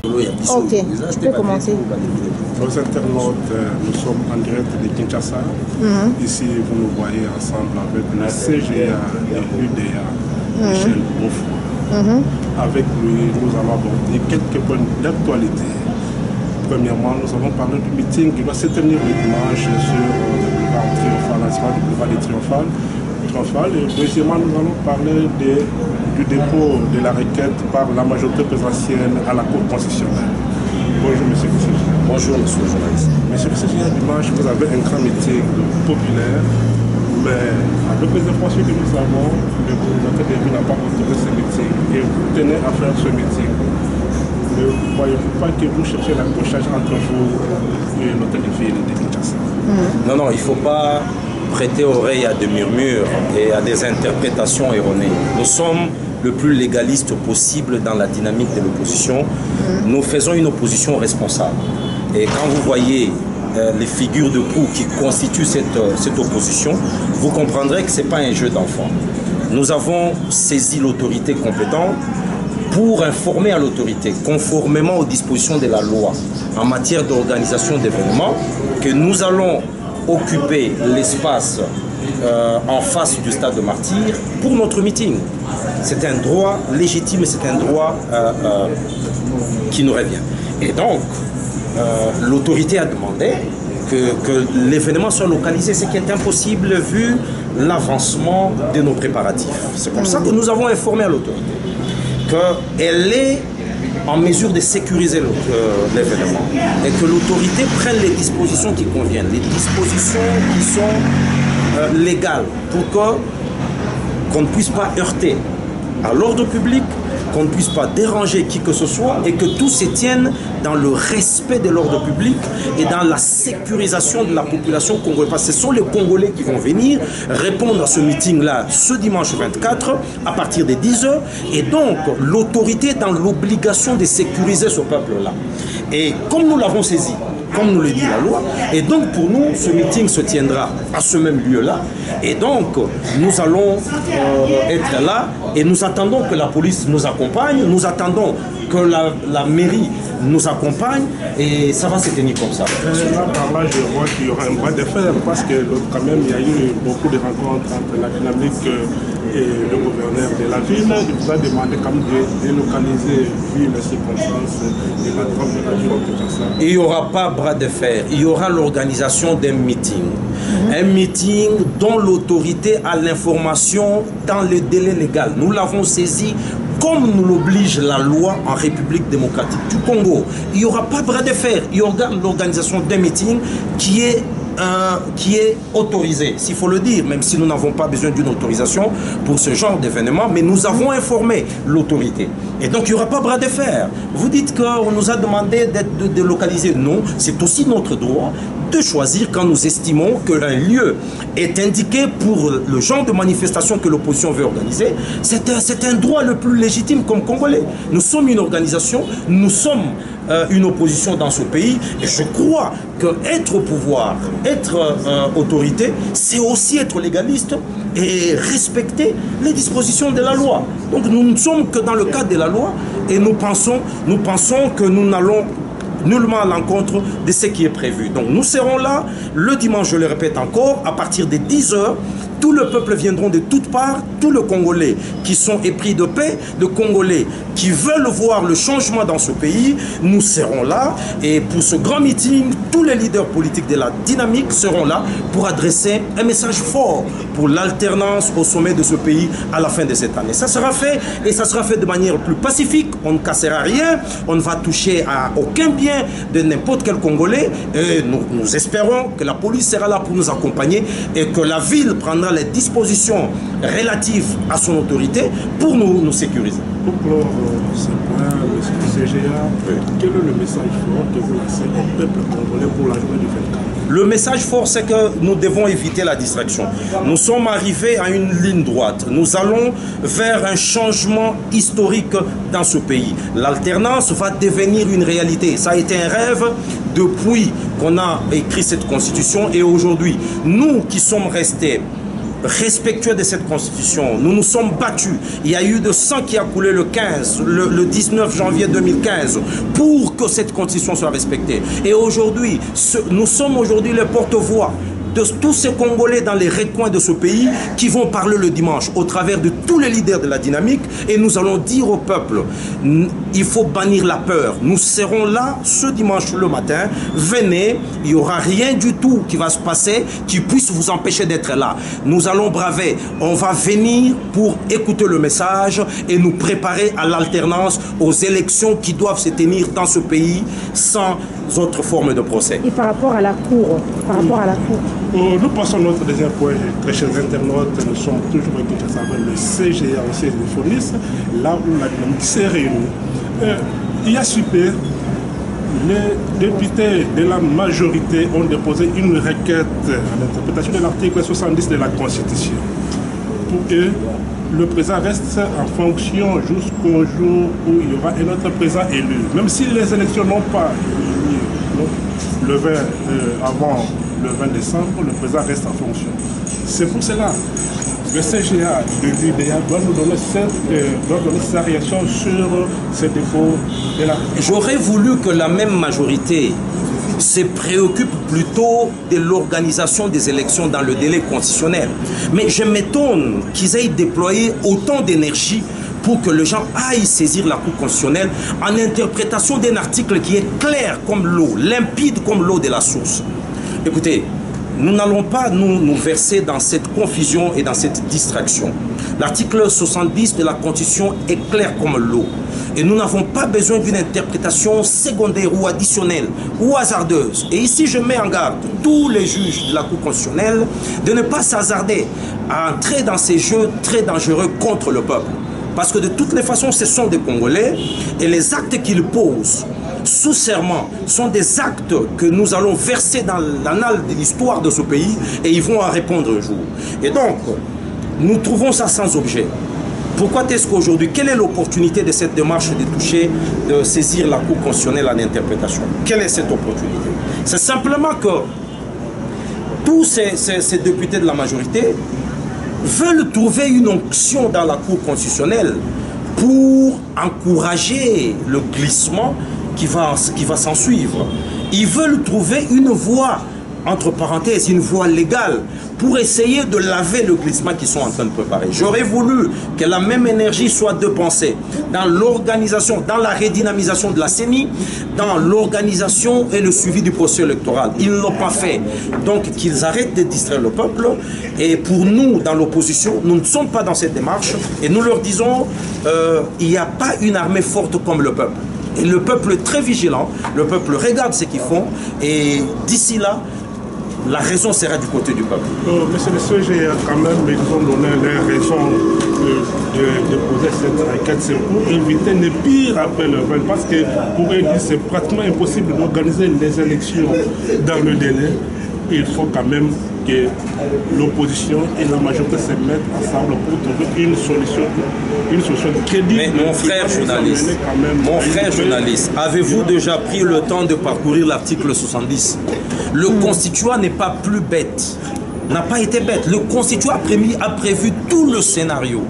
Ok, tu peux commencer. Nos internautes, nous sommes en direct de Kinshasa. Ici, vous nous voyez ensemble avec le CGA et l'UDA, Michel Beaufort. Avec lui, nous allons aborder quelques points d'actualité. Premièrement, nous avons parlé du meeting qui va se tenir le dimanche sur le boulevard Triomphal, du boulevard des Triomphal. Et deuxièmement, nous allons parler du dépôt de la requête par la majorité présidentielle à la Cour constitutionnelle. Bonjour, monsieur le CGA. Bonjour, monsieur le journaliste. Monsieur le CGA, dimanche, vous avez un grand meeting populaire, mais avec les informations que nous avons, le gouvernement de ville n'a pas autorisé ce meeting et vous tenez à faire ce meeting. Ne voyez-vous pas que vous cherchez l'accrochage entre vous et l'hôtel de ville de Kinshasa? Non, non, il ne faut pas prêter oreille à des murmures et à des interprétations erronées. Nous sommes le plus légaliste possible dans la dynamique de l'opposition. Nous faisons une opposition responsable. Et quand vous voyez les figures de proue qui constituent cette opposition, vous comprendrez que ce n'est pas un jeu d'enfant. Nous avons saisi l'autorité compétente pour informer à l'autorité, conformément aux dispositions de la loi en matière d'organisation d'événements, que nous allons occuper l'espace en face du stade de Martyrs pour notre meeting. C'est un droit légitime, c'est un droit qui nous revient. Et donc, l'autorité a demandé que l'événement soit localisé, ce qui est impossible vu l'avancement de nos préparatifs. C'est pour ça que nous avons informé à l'autorité qu'elle est en mesure de sécuriser l'événement et que l'autorité prenne les dispositions qui conviennent, les dispositions qui sont légales pour qu'on ne puisse pas heurter à l'ordre public, qu'on ne puisse pas déranger qui que ce soit et que tout se tienne dans le respect de l'ordre public et dans la sécurisation de la population congolaise. Parce que ce sont les Congolais qui vont venir répondre à ce meeting-là ce dimanche 24 à partir des 10h. Et donc, l'autorité est dans l'obligation de sécuriser ce peuple-là. Et comme nous l'avons saisi, comme nous le dit la loi, et donc pour nous, ce meeting se tiendra à ce même lieu-là. Et donc, nous allons être là et nous attendons que la police nous accompagne, nous attendons que la mairie nous accompagne et ça va se tenir comme ça. Là, par là, je vois qu'il y aura un bras de fer parce que quand même, il y a eu beaucoup de rencontres entre la dynamique et le gouverneur de la ville. Il vous a demandé quand même de délocaliser vu les circonstances de la trompe de la ville. Il n'y aura pas bras de fer, il y aura l'organisation d'un meeting. Un meeting dont l'autorité a l'information dans le délai légal. Nous l'avons saisi comme nous l'oblige la loi en République démocratique du Congo. Il n'y aura pas bras de fer, il y aura l'organisation d'un meeting qui est autorisé, s'il faut le dire, même si nous n'avons pas besoin d'une autorisation pour ce genre d'événement, mais nous avons informé l'autorité. Et donc, il n'y aura pas bras de fer. Vous dites qu'on nous a demandé de délocaliser. Non, c'est aussi notre droit de choisir quand nous estimons qu'un lieu est indiqué pour le genre de manifestation que l'opposition veut organiser. C'est un droit le plus légitime comme Congolais. Nous sommes une organisation, nous sommes une opposition dans ce pays et je crois qu'être au pouvoir, être autorité, c'est aussi être légaliste et respecter les dispositions de la loi. Donc nous ne sommes que dans le cadre de la loi et nous pensons que nous n'allons nullement à l'encontre de ce qui est prévu. Donc nous serons là le dimanche, je le répète encore, à partir des 10h. Tout le peuple viendront de toutes parts, tous les Congolais qui sont épris de paix, les Congolais qui veulent voir le changement dans ce pays, nous serons là. Et pour ce grand meeting, tous les leaders politiques de la dynamique seront là pour adresser un message fort pour l'alternance au sommet de ce pays à la fin de cette année. Ça sera fait et ça sera fait de manière plus pacifique. On ne cassera rien, on ne va toucher à aucun bien de n'importe quel Congolais. Et nous espérons que la police sera là pour nous accompagner et que la ville prendra les dispositions relatives à son autorité pour nous sécuriser. Pour clore ce point, le CGA, quel est le message fort que vous lancez au peuple congolais pour la journée du 24? Le message fort, c'est que nous devons éviter la distraction. Nous sommes arrivés à une ligne droite. Nous allons vers un changement historique dans ce pays. L'alternance va devenir une réalité. Ça a été un rêve depuis qu'on a écrit cette constitution et aujourd'hui, nous qui sommes restés respectueux de cette constitution. Nous nous sommes battus. Il y a eu de sang qui a coulé le 19 janvier 2015 pour que cette constitution soit respectée. Et aujourd'hui, nous sommes aujourd'hui les porte-voix de tous ces Congolais dans les recoins de ce pays qui vont parler le dimanche au travers de tous les leaders de la dynamique, et nous allons dire au peuple, il faut bannir la peur. Nous serons là ce dimanche le matin, venez, il n'y aura rien du tout qui va se passer qui puisse vous empêcher d'être là. Nous allons braver, on va venir pour écouter le message et nous préparer à l'alternance aux élections qui doivent se tenir dans ce pays sans autre forme de procès. Et par rapport à la Cour, nous passons à notre deuxième point, très chers internautes. Nous sommes toujours avec le CGA, le siège de FONIS, là où la dynamique s'est réunie. Il y a super, les députés de la majorité ont déposé une requête à l'interprétation de l'article 70 de la Constitution. Pour que le président reste en fonction jusqu'au jour où il y aura un autre président élu. Même si les élections n'ont pas eu le 20 avant le 20 décembre, le président reste en fonction. C'est pour cela que le CGA de l'UDA doit nous donner sa réaction sur ce dépôt de la... J'aurais voulu que la même majorité se préoccupe plutôt de l'organisation des élections dans le délai constitutionnel. Mais je m'étonne qu'ils aient déployé autant d'énergie pour que les gens aillent saisir la Cour constitutionnelle en interprétation d'un article qui est clair comme l'eau, limpide comme l'eau de la source. Écoutez, nous n'allons pas nous verser dans cette confusion et dans cette distraction. L'article 70 de la Constitution est clair comme l'eau. Et nous n'avons pas besoin d'une interprétation secondaire ou additionnelle ou hasardeuse. Et ici, je mets en garde tous les juges de la Cour constitutionnelle de ne pas s'hasarder à entrer dans ces jeux très dangereux contre le peuple. Parce que de toutes les façons, ce sont des Congolais et les actes qu'ils posent sous serment sont des actes que nous allons verser dans l'annale de l'histoire de ce pays et ils vont en répondre un jour. Et donc, nous trouvons ça sans objet. Pourquoi est-ce qu'aujourd'hui, quelle est l'opportunité de cette démarche de toucher, de saisir la Cour constitutionnelle en interprétation? Quelle est cette opportunité? C'est simplement que tous ces députés de la majorité veulent trouver une onction dans la Cour constitutionnelle pour encourager le glissement qui va s'en suivre. Ils veulent trouver une voie, entre parenthèses, une voie légale pour essayer de laver le glissement qu'ils sont en train de préparer. J'aurais voulu que la même énergie soit dépensée dans l'organisation, dans la redynamisation de la CENI, dans l'organisation et le suivi du processus électoral. Ils ne l'ont pas fait. Donc qu'ils arrêtent de distraire le peuple. Et pour nous, dans l'opposition, nous ne sommes pas dans cette démarche. Et nous leur disons, il n'y a pas une armée forte comme le peuple. Et le peuple est très vigilant, le peuple regarde ce qu'ils font, et d'ici là, la raison sera du côté du peuple. Monsieur le CGA, quand même, ils ont donné les raisons de poser cette requête. C'est pour éviter les pires après le 20, parce que pour eux, c'est pratiquement impossible d'organiser les élections dans le délai. Il faut quand même que l'opposition et la majorité se mettent ensemble pour trouver une solution crédible. Mais mon frère journaliste, avez-vous déjà pris le temps de parcourir l'article 70? Le constituant n'est pas plus bête, n'a pas été bête. Le constituant a prévu tout le scénario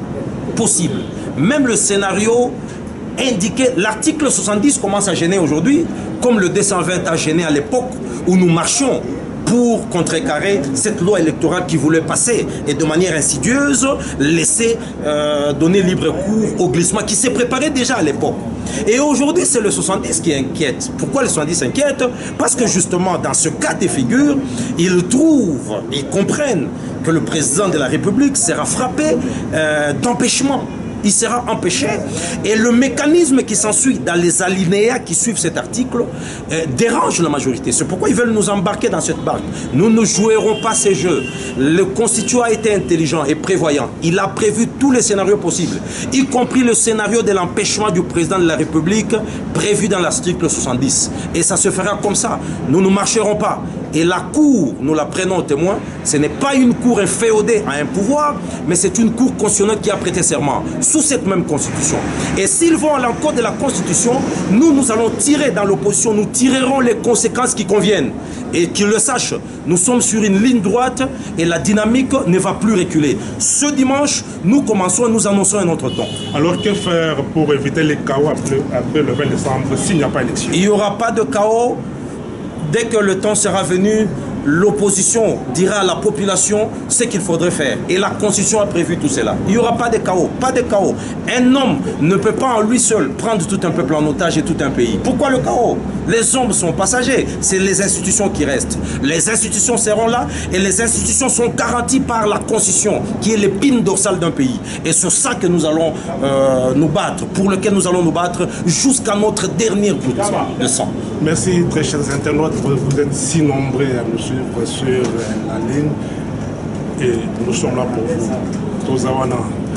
possible. Même le scénario indiqué, l'article 70 commence à gêner aujourd'hui, comme le 220 a gêné à l'époque où nous marchions pour contrecarrer cette loi électorale qui voulait passer et de manière insidieuse laisser donner libre cours au glissement qui s'est préparé déjà à l'époque. Et aujourd'hui, c'est le 70 qui inquiète. Pourquoi le 70 inquiète? Parce que justement, dans ce cas de figure, ils comprennent que le président de la République sera frappé d'empêchement. Il sera empêché et le mécanisme qui s'ensuit dans les alinéas qui suivent cet article dérange la majorité. C'est pourquoi ils veulent nous embarquer dans cette barque. Nous ne jouerons pas ces jeux. Le constituant a été intelligent et prévoyant. Il a prévu tous les scénarios possibles, y compris le scénario de l'empêchement du président de la République prévu dans l'article 70. Et ça se fera comme ça. Nous ne marcherons pas. Et la cour, nous la prenons au témoin, ce n'est pas une cour inféodée à un pouvoir, mais c'est une cour constitutionnelle qui a prêté serment sous cette même constitution. Et s'ils vont à l'encontre de la constitution, nous allons tirer dans l'opposition, nous tirerons les conséquences qui conviennent. Et qu'ils le sachent, nous sommes sur une ligne droite et la dynamique ne va plus reculer. Ce dimanche, nous commençons et nous annonçons un autre temps. Alors que faire pour éviter les chaos après le 20 décembre s'il n'y a pas d'élection? Il n'y aura pas de chaos. Dès que le temps sera venu, l'opposition dira à la population ce qu'il faudrait faire. Et la Constitution a prévu tout cela. Il n'y aura pas de chaos, pas de chaos. Un homme ne peut pas en lui seul prendre tout un peuple en otage et tout un pays. Pourquoi le chaos? Les hommes sont passagers, c'est les institutions qui restent. Les institutions seront là et les institutions sont garanties par la Constitution, qui est l'épine dorsale d'un pays. Et c'est ça que nous allons nous battre, pour lequel nous allons nous battre jusqu'à notre dernière goutte de sang. Merci très chers internautes, vous êtes si nombreux à nous suivre sur la ligne et nous sommes là pour vous. Tozawana,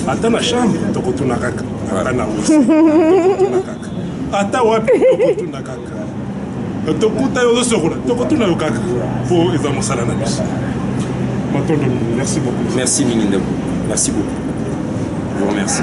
atana chambre, tokotuna kaka, atana wisi, tokotuna kaka, ata wapi tokotuna kaka, tokuta yo sokula, tokotuna yo kaka, pour les amosala na biso. Merci beaucoup. Merci Mingindebo, merci beaucoup. Je vous remercie.